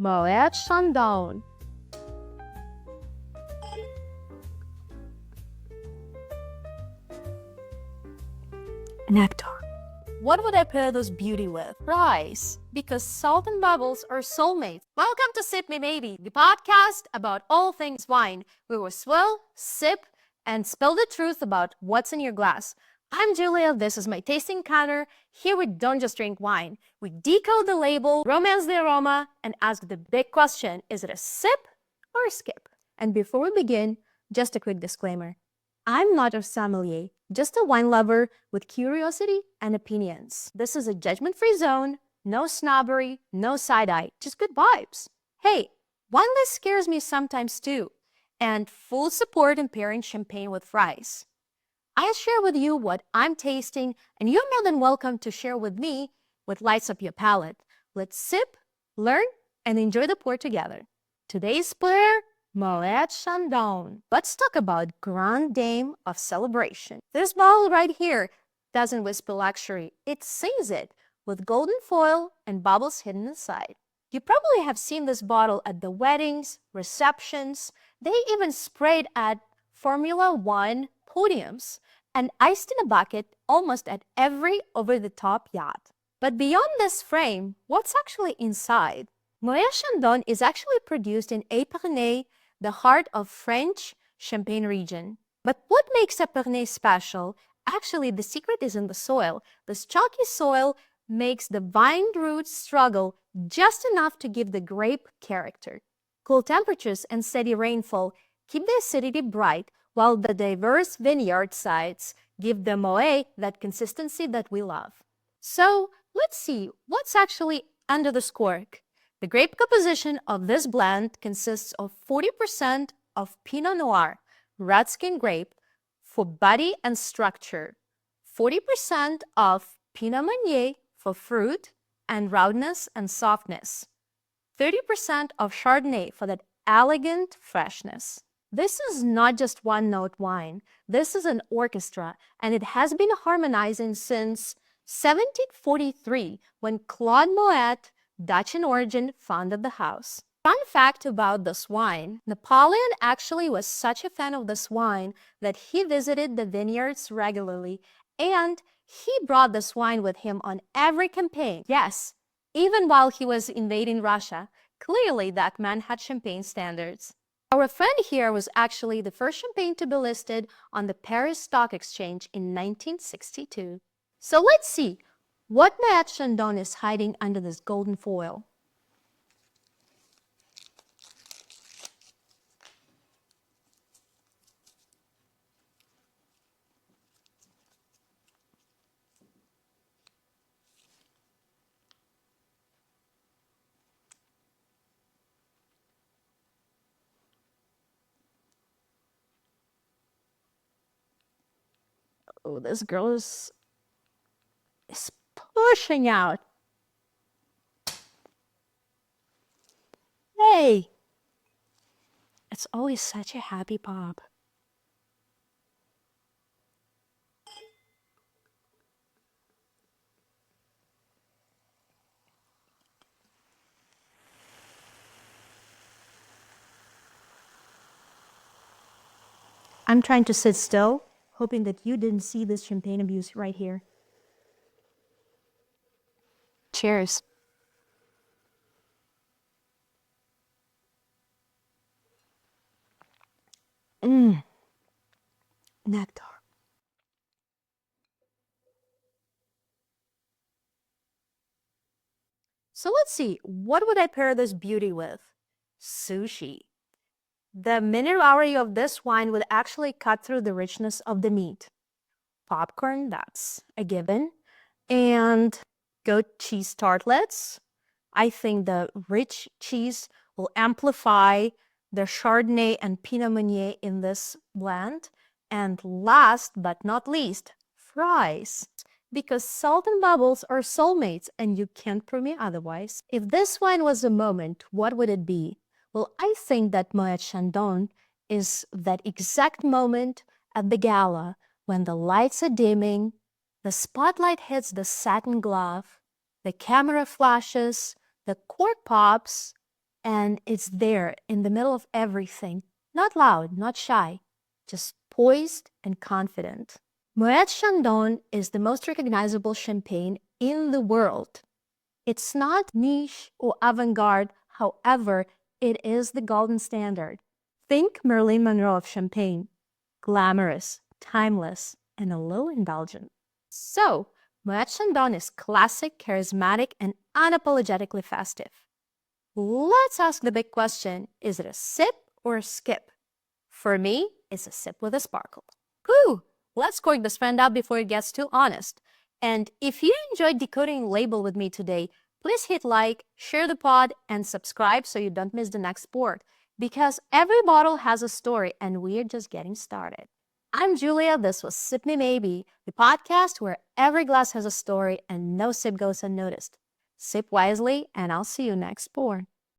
Moët Chandon. Nectar. What would I pair this beauty with? Rice, because salt and bubbles are soulmates. Welcome to Sip Me Maybe, the podcast about all things wine. We will swirl, sip, and spill the truth about what's in your glass. I'm Julia, this is my tasting counter. Here we don't just drink wine. We decode the label, romance the aroma, and ask the big question, is it a sip or a skip? And before we begin, just a quick disclaimer. I'm not a sommelier, just a wine lover with curiosity and opinions. This is a judgment-free zone, no snobbery, no side-eye, just good vibes. Hey, wine list scares me sometimes too, and full support in pairing champagne with fries. I share with you what I'm tasting, and you're more than welcome to share with me what lights up your palate. Let's sip, learn, and enjoy the pour together. Today's pair, Moët Chandon. Let's talk about Grande Dame of Celebration. This bottle right here doesn't whisper luxury, it sings it with golden foil and bubbles hidden inside. You probably have seen this bottle at the weddings, receptions, they even sprayed at Formula One podiums and iced in a bucket almost at every over-the-top yacht. But beyond this frame, what's actually inside? Moët Chandon is actually produced in Épernay, the heart of French Champagne region. But what makes Épernay special? Actually, the secret is in the soil. This chalky soil makes the vine roots struggle just enough to give the grape character. Cool temperatures and steady rainfall keep the acidity bright, while the diverse vineyard sites give the Moët that consistency that we love. So let's see what's actually under the cork. The grape composition of this blend consists of 40% of Pinot Noir, red skin grape, for body and structure, 40% of Pinot Meunier for fruit and roundness and softness, 30% of Chardonnay for that elegant freshness. This is not just one-note wine. This is an orchestra, and it has been harmonizing since 1743 when Claude Moët, Dutch in origin, founded the house. Fun fact about this wine, Napoleon actually was such a fan of this wine that he visited the vineyards regularly, and he brought this wine with him on every campaign. Yes, even while he was invading Russia. Clearly, that man had champagne standards. Our friend here was actually the first champagne to be listed on the Paris Stock Exchange in 1962. So let's see what Moët Chandon is hiding under this golden foil. Oh, this girl is pushing out. Hey! It's always such a happy pop. I'm trying to sit still, hoping that you didn't see this champagne abuse right here. Cheers. Nectar. So let's see, what would I pair this beauty with? Sushi. The minerality of this wine would actually cut through the richness of the meat. Popcorn, that's a given. And goat cheese tartlets. I think the rich cheese will amplify the Chardonnay and Pinot Meunier in this blend. And last but not least, fries. Because salt and bubbles are soulmates and you can't prove me otherwise. If this wine was a moment, what would it be? Well, I think that Moët Chandon is that exact moment at the gala when the lights are dimming, the spotlight hits the satin glove, the camera flashes, the cork pops, and it's there in the middle of everything. Not loud, not shy, just poised and confident. Moët Chandon is the most recognizable champagne in the world. It's not niche or avant-garde, however, it is the golden standard. Think Marilyn Monroe of champagne. Glamorous, timeless, and a little indulgent. So, Moët Chandon is classic, charismatic, and unapologetically festive. Let's ask the big question, is it a sip or a skip? For me, it's a sip with a sparkle. Whew! Let's cork this friend up before it gets too honest. And if you enjoyed decoding label with me today, please hit like, share the pod, and subscribe so you don't miss the next pour. Because every bottle has a story and we're just getting started. I'm Julia, this was Sip Me Maybe, the podcast where every glass has a story and no sip goes unnoticed. Sip wisely and I'll see you next pour.